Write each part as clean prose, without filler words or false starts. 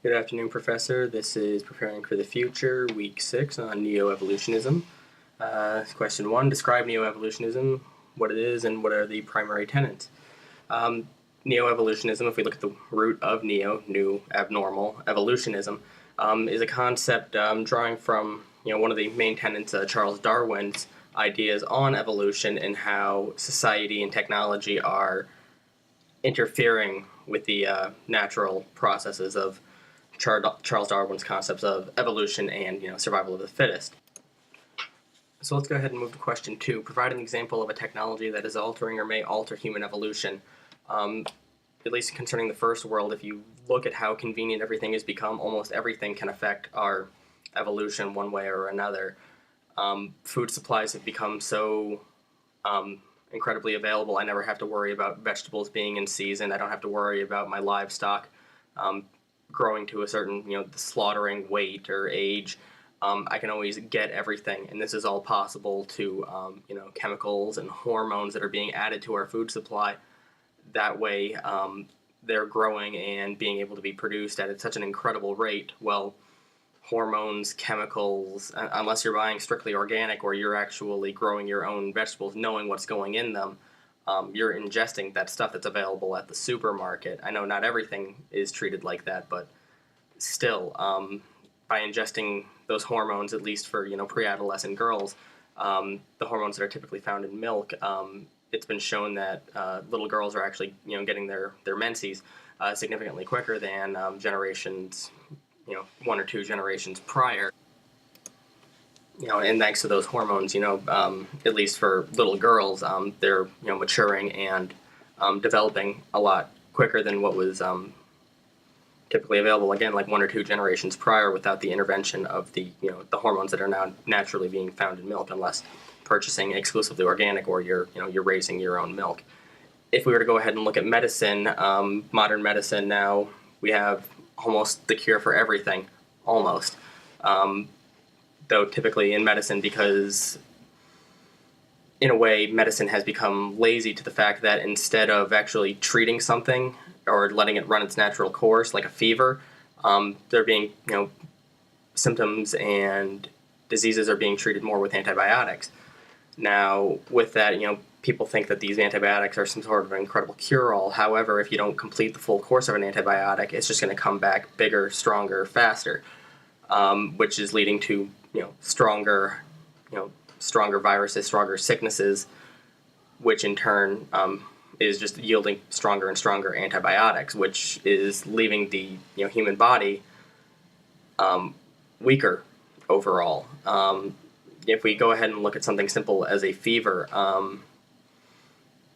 Good afternoon, Professor. This is Preparing for the Future, Week 6 on Neo-Evolutionism. Question 1, describe Neo-Evolutionism, what it is, and what are the primary tenets. Neo-Evolutionism, if we look at the root of neo, new, abnormal, evolutionism, is a concept drawing from one of the main tenets, Charles Darwin's ideas on evolution and how society and technology are interfering with the natural processes of Charles Darwin's concepts of evolution and survival of the fittest. So let's go ahead and move to question 2. Provide an example of a technology that is altering or may alter human evolution. At least concerning the first world, if you look at how convenient everything has become, almost everything can affect our evolution one way or another. Food supplies have become so incredibly available. I never have to worry about vegetables being in season. I don't have to worry about my livestock growing to a certain, the slaughtering weight or age. I can always get everything, and this is all possible to, chemicals and hormones that are being added to our food supply. That way, they're growing and being able to be produced at such an incredible rate. Well, hormones, chemicals, unless you're buying strictly organic or you're actually growing your own vegetables, knowing what's going in them, you're ingesting that stuff that's available at the supermarket. I know not everything is treated like that, but still, by ingesting those hormones, at least for pre-adolescent girls, the hormones that are typically found in milk, it's been shown that little girls are actually getting their menses significantly quicker than generations, 1 or 2 generations prior. And thanks to those hormones, at least for little girls, they're maturing and developing a lot quicker than what was typically available, again, like 1 or 2 generations prior, without the intervention of the hormones that are now naturally being found in milk, unless purchasing exclusively organic or you're raising your own milk. If we were to go ahead and look at medicine, modern medicine now, we have almost the cure for everything, almost. Though typically in medicine, because in a way medicine has become lazy to the fact that instead of actually treating something or letting it run its natural course, like a fever, there being, symptoms and diseases are being treated more with antibiotics. Now, with that, people think that these antibiotics are some sort of an incredible cure-all. However, if you don't complete the full course of an antibiotic, it's just going to come back bigger, stronger, faster, which is leading to, stronger viruses, stronger sicknesses, which in turn is just yielding stronger and stronger antibiotics, which is leaving the human body weaker overall. If we go ahead and look at something simple as a fever,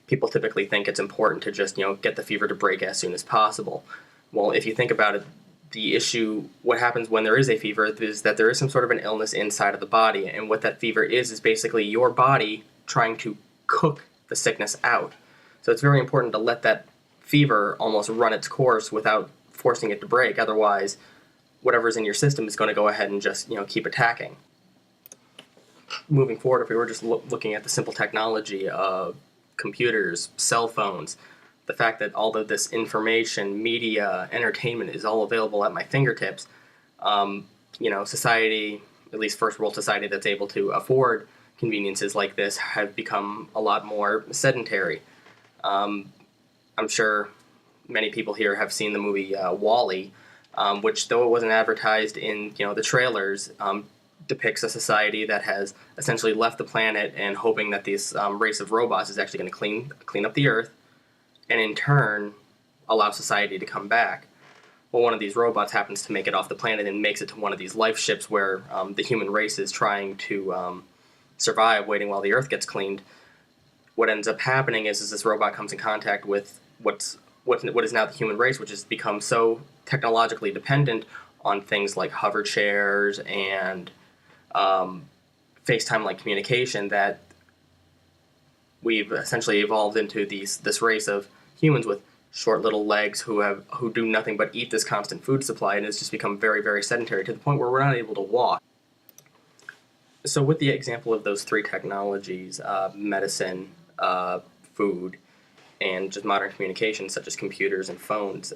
people typically think it's important to just get the fever to break as soon as possible. Well, if you think about it, the issue, what happens when there is a fever, is that there is some sort of an illness inside of the body, and what that fever is basically your body trying to cook the sickness out. So it's very important to let that fever almost run its course without forcing it to break. Otherwise, whatever's in your system is going to go ahead and just keep attacking. Moving forward, if we were just looking at the simple technology of computers, cell phones, the fact that all of this information, media, entertainment is all available at my fingertips, society, at least first world society that's able to afford conveniences like this, have become a lot more sedentary. I'm sure many people here have seen the movie WALL-E, which, though it wasn't advertised in the trailers, depicts a society that has essentially left the planet and hoping that this race of robots is actually going to clean up the Earth, and in turn allow society to come back. Well, one of these robots happens to make it off the planet and makes it to one of these life ships where the human race is trying to survive, waiting while the Earth gets cleaned. What ends up happening is this robot comes in contact with what is now the human race, which has become so technologically dependent on things like hover chairs and FaceTime-like communication, that we've essentially evolved into this race of humans with short little legs who do nothing but eat this constant food supply, and it's just become very, very sedentary to the point where we're not able to walk. So with the example of those 3 technologies, medicine, food, and just modern communications such as computers and phones,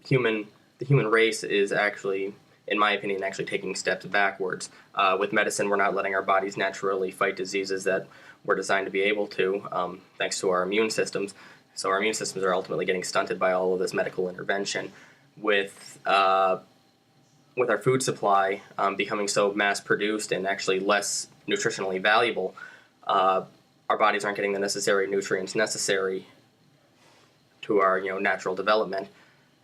human the human race is actually, in my opinion, actually taking steps backwards. With medicine, we're not letting our bodies naturally fight diseases that we're designed to be able to, thanks to our immune systems. So our immune systems are ultimately getting stunted by all of this medical intervention. With our food supply becoming so mass-produced and actually less nutritionally valuable, our bodies aren't getting the necessary nutrients necessary to our natural development.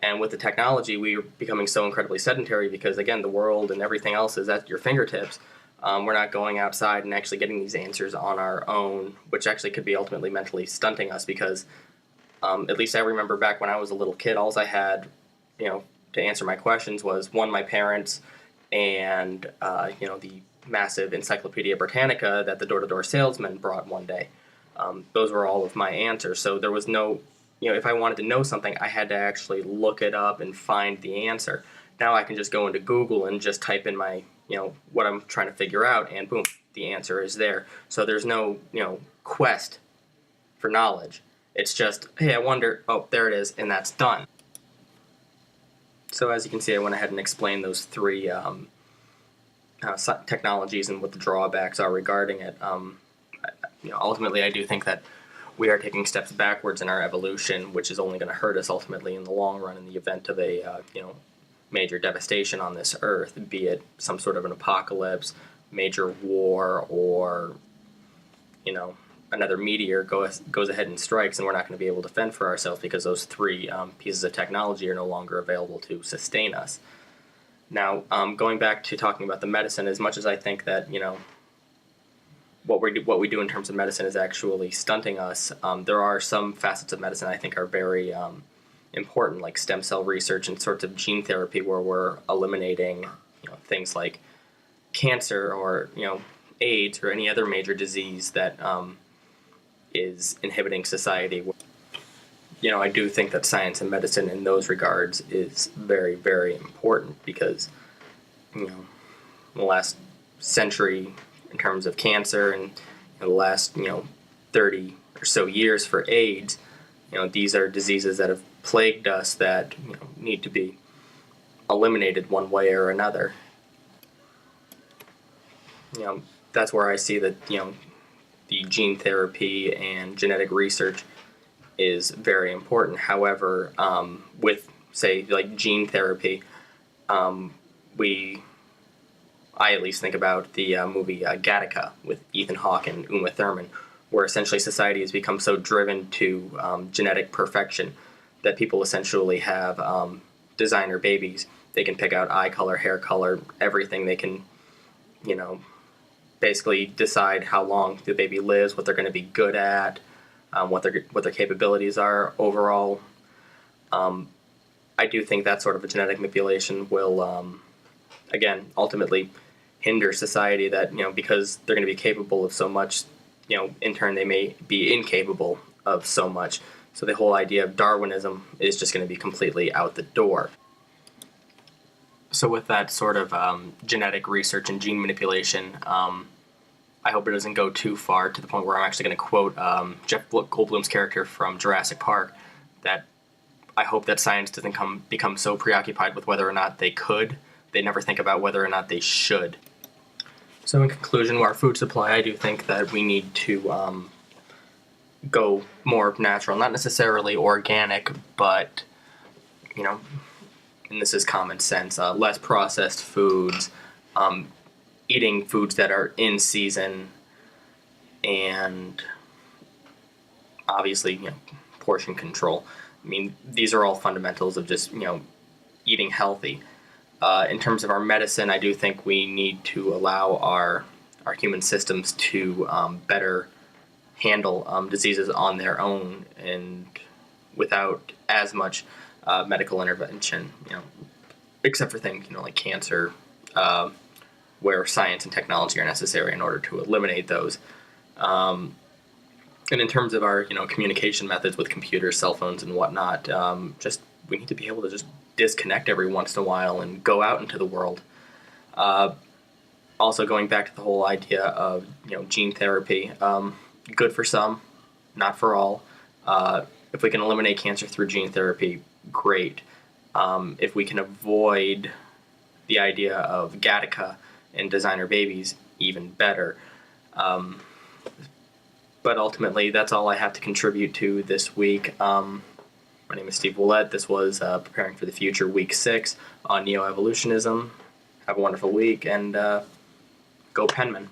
And with the technology, we're becoming so incredibly sedentary because, again, the world and everything else is at your fingertips. We're not going outside and actually getting these answers on our own, which actually could be ultimately mentally stunting us because, at least I remember back when I was a little kid, all I had, to answer my questions was, one, my parents, and, the massive Encyclopedia Britannica that the door-to-door salesman brought one day. Those were all of my answers. So there was no, if I wanted to know something, I had to actually look it up and find the answer. Now I can just go into Google and just type in my, what I'm trying to figure out, and boom, the answer is there. So there's no, quest for knowledge. It's just, hey, I wonder, oh, there it is, and that's done. So as you can see, I went ahead and explained those three technologies and what the drawbacks are regarding it. Ultimately, I do think that we are taking steps backwards in our evolution, which is only going to hurt us ultimately in the long run in the event of a major devastation on this earth, be it some sort of an apocalypse, major war, or another meteor goes ahead and strikes, and we're not going to be able to fend for ourselves because those three pieces of technology are no longer available to sustain us. Now, going back to talking about the medicine, as much as I think that what we do in terms of medicine is actually stunting us, there are some facets of medicine I think are very important, like stem cell research and sorts of gene therapy, where we're eliminating things like cancer or AIDS or any other major disease that is inhibiting society. I do think that science and medicine in those regards is very, very important because, in the last century, in terms of cancer, and the last, 30 or so years for AIDS, these are diseases that have plagued us that, need to be eliminated one way or another. That's where I see that, the gene therapy and genetic research is very important. However, with, say, like gene therapy, I at least think about the movie Gattaca with Ethan Hawke and Uma Thurman, where essentially society has become so driven to genetic perfection that people essentially have designer babies. They can pick out eye color, hair color, everything. They can, basically decide how long the baby lives, what they're going to be good at, what their capabilities are overall. I do think that sort of a genetic manipulation will, again, ultimately hinder society. That because they're going to be capable of so much, in turn they may be incapable of so much. So the whole idea of Darwinism is just going to be completely out the door. So with that sort of genetic research and gene manipulation, I hope it doesn't go too far to the point where I'm actually going to quote Jeff Goldblum's character from Jurassic Park, that I hope that science doesn't become so preoccupied with whether or not they could, they never think about whether or not they should. So in conclusion, our food supply, I do think that we need to go more natural, not necessarily organic, but, and this is common sense, less processed foods, eating foods that are in season, and obviously, portion control. I mean, these are all fundamentals of just, eating healthy. In terms of our medicine, I do think we need to allow our human systems to better handle diseases on their own and without as much medical intervention, except for things, like cancer, where science and technology are necessary in order to eliminate those. And in terms of our, communication methods with computers, cell phones, and whatnot, we need to be able to just disconnect every once in a while and go out into the world. Also, going back to the whole idea of, gene therapy, good for some, not for all. If we can eliminate cancer through gene therapy, great. if we can avoid the idea of Gattaca and designer babies, even better. But ultimately, that's all I have to contribute to this week. My name is Steve Ouellette. This was Preparing for the Future, Week 6 on Neo-Evolutionism. Have a wonderful week, and go Penman.